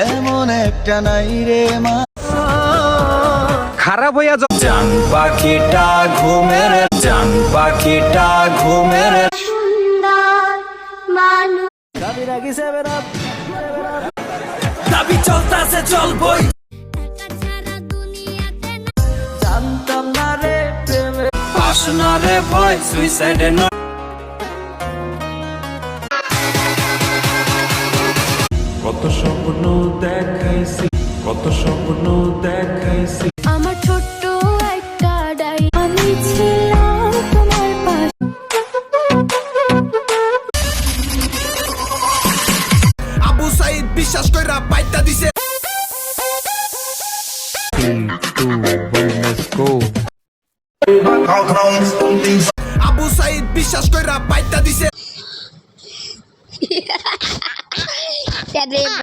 এমন একটা নাই রে মা খারাপ হইয়া জান পাখিটা ঘুমের জান পাখিটা ঘুমের দাবি চলতাছে চলবই জানতাম না রে প্রেমে আসনা রে ভয় সুইসাইডে কত স্বপ্ন দেখাইছি কত স্বপ্ন দেখাইছি আমার ছোট্ট একটা ডাই আমি ছিলাম তোমার পাশে আবু সাইদ বিশ্বাস কইরা পাইতা দিছে আবু সাইদ বিশ্বাস কইরা পাইতা দিছে